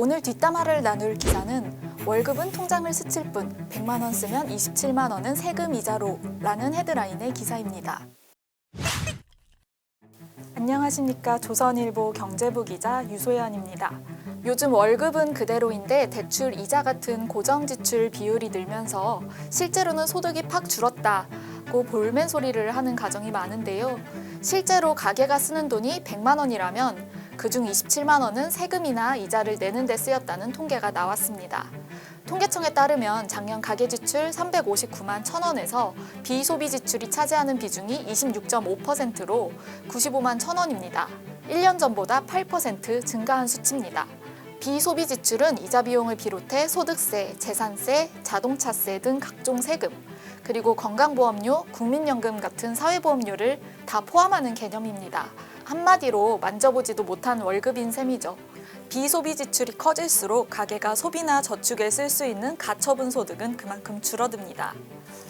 오늘 뒷담화를 나눌 기사는 월급은 통장을 스칠 뿐 100만 원 쓰면 27만 원은 세금 이자로 라는 헤드라인의 기사입니다. 안녕하십니까. 조선일보 경제부 기자 유소연입니다. 요즘 월급은 그대로인데 대출 이자 같은 고정 지출 비율이 늘면서 실제로는 소득이 팍 줄었다고 볼멘 소리를 하는 가정이 많은데요. 실제로 가게가 쓰는 돈이 100만 원이라면 그중 27만 원은 세금이나 이자를 내는 데 쓰였다는 통계가 나왔습니다. 통계청에 따르면 작년 가계지출 359만 1,000원에서 비소비 지출이 차지하는 비중이 26.5%로 95만 1,000원입니다. 1년 전보다 8% 증가한 수치입니다. 비소비 지출은 이자 비용을 비롯해 소득세, 재산세, 자동차세 등 각종 세금, 그리고 건강보험료, 국민연금 같은 사회보험료를 다 포함하는 개념입니다. 한마디로 만져보지도 못한 월급인 셈이죠. 비소비 지출이 커질수록 가계가 소비나 저축에 쓸 수 있는 가처분 소득은 그만큼 줄어듭니다.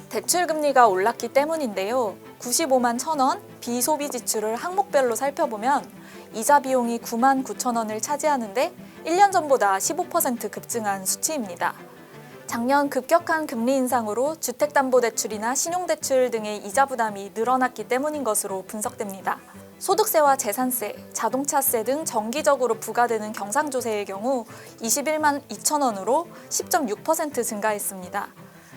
대출 금리가 올랐기 때문인데요. 95만 1,000원 비소비 지출을 항목별로 살펴보면 이자 비용이 9만 9천 원을 차지하는데 1년 전보다 15% 급증한 수치입니다. 작년 급격한 금리 인상으로 주택담보대출이나 신용대출 등의 이자 부담이 늘어났기 때문인 것으로 분석됩니다. 소득세와 재산세, 자동차세 등 정기적으로 부과되는 경상조세의 경우 21만 2천 원으로 10.6% 증가했습니다.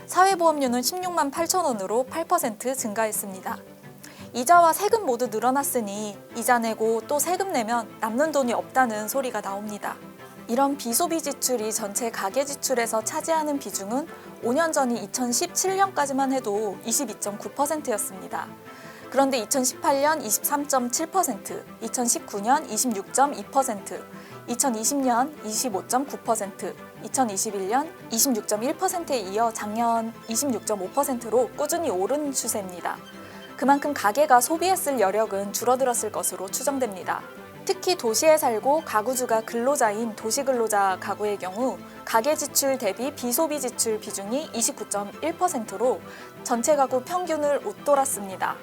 사회보험료는 16만 8천 원으로 8% 증가했습니다. 이자와 세금 모두 늘어났으니 이자 내고 또 세금 내면 남는 돈이 없다는 소리가 나옵니다. 이런 비소비 지출이 전체 가계 지출에서 차지하는 비중은 5년 전인 2017년까지만 해도 22.9%였습니다. 그런데 2018년 23.7%, 2019년 26.2%, 2020년 25.9%, 2021년 26.1%에 이어 작년 26.5%로 꾸준히 오른 추세입니다. 그만큼 가계가 소비했을 여력은 줄어들었을 것으로 추정됩니다. 특히 도시에 살고 가구주가 근로자인 도시근로자 가구의 경우 가계 지출 대비 비소비 지출 비중이 29.1%로 전체 가구 평균을 웃돌았습니다.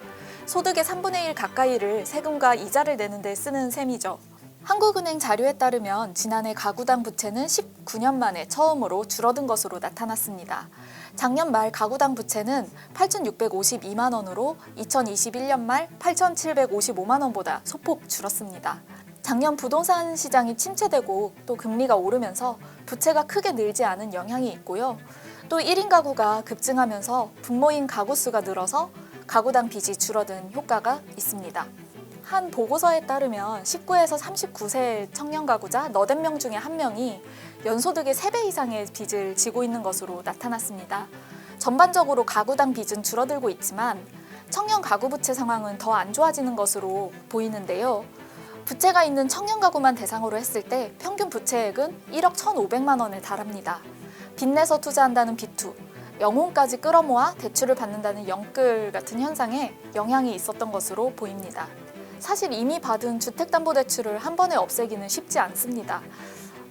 소득의 3분의 1 가까이를 세금과 이자를 내는 데 쓰는 셈이죠. 한국은행 자료에 따르면 지난해 가구당 부채는 19년 만에 처음으로 줄어든 것으로 나타났습니다. 작년 말 가구당 부채는 8,652만 원으로 2021년 말 8,755만 원보다 소폭 줄었습니다. 작년 부동산 시장이 침체되고 또 금리가 오르면서 부채가 크게 늘지 않은 영향이 있고요. 또 1인 가구가 급증하면서 부모인 가구 수가 늘어서 가구당 빚이 줄어든 효과가 있습니다. 한 보고서에 따르면 19에서 39세 청년 가구자 80명 중에 1명이 연소득의 3배 이상의 빚을 지고 있는 것으로 나타났습니다. 전반적으로 가구당 빚은 줄어들고 있지만 청년 가구 부채 상황은 더 안 좋아지는 것으로 보이는데요. 부채가 있는 청년 가구만 대상으로 했을 때 평균 부채액은 1억 1,500만 원에 달합니다. 빚내서 투자한다는 비투, 영혼까지 끌어모아 대출을 받는다는 영끌 같은 현상에 영향이 있었던 것으로 보입니다. 사실 이미 받은 주택담보대출을 한 번에 없애기는 쉽지 않습니다.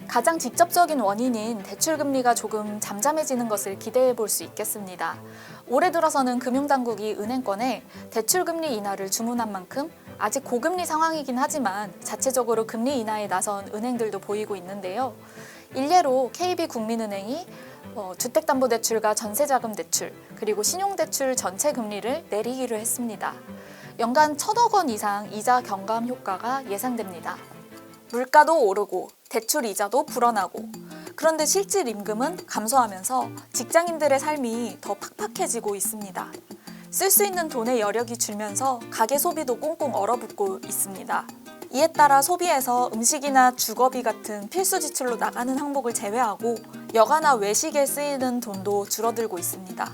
가장 직접적인 원인인 대출금리가 조금 잠잠해지는 것을 기대해 볼 수 있겠습니다. 올해 들어서는 금융당국이 은행권에 대출금리 인하를 주문한 만큼 아직 고금리 상황이긴 하지만 자체적으로 금리 인하에 나선 은행들도 보이고 있는데요. 일례로 KB국민은행이 주택담보대출과 전세자금대출, 그리고 신용대출 전체 금리를 내리기로 했습니다. 연간 1,000억 원 이상 이자 경감 효과가 예상됩니다. 물가도 오르고 대출 이자도 불어나고 그런데 실질 임금은 감소하면서 직장인들의 삶이 더 팍팍해지고 있습니다. 쓸 수 있는 돈의 여력이 줄면서 가계 소비도 꽁꽁 얼어붙고 있습니다. 이에 따라 소비에서 음식이나 주거비 같은 필수 지출로 나가는 항목을 제외하고 여가나 외식에 쓰이는 돈도 줄어들고 있습니다.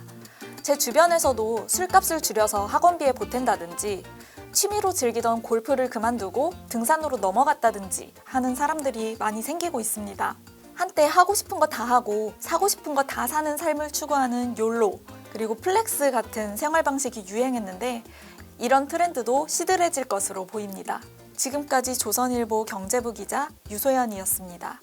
제 주변에서도 술값을 줄여서 학원비에 보탠다든지 취미로 즐기던 골프를 그만두고 등산으로 넘어갔다든지 하는 사람들이 많이 생기고 있습니다. 한때 하고 싶은 거 다 하고 사고 싶은 거 다 사는 삶을 추구하는 욜로, 그리고 플렉스 같은 생활 방식이 유행했는데 이런 트렌드도 시들해질 것으로 보입니다. 지금까지 조선일보 경제부 기자 유소연이었습니다.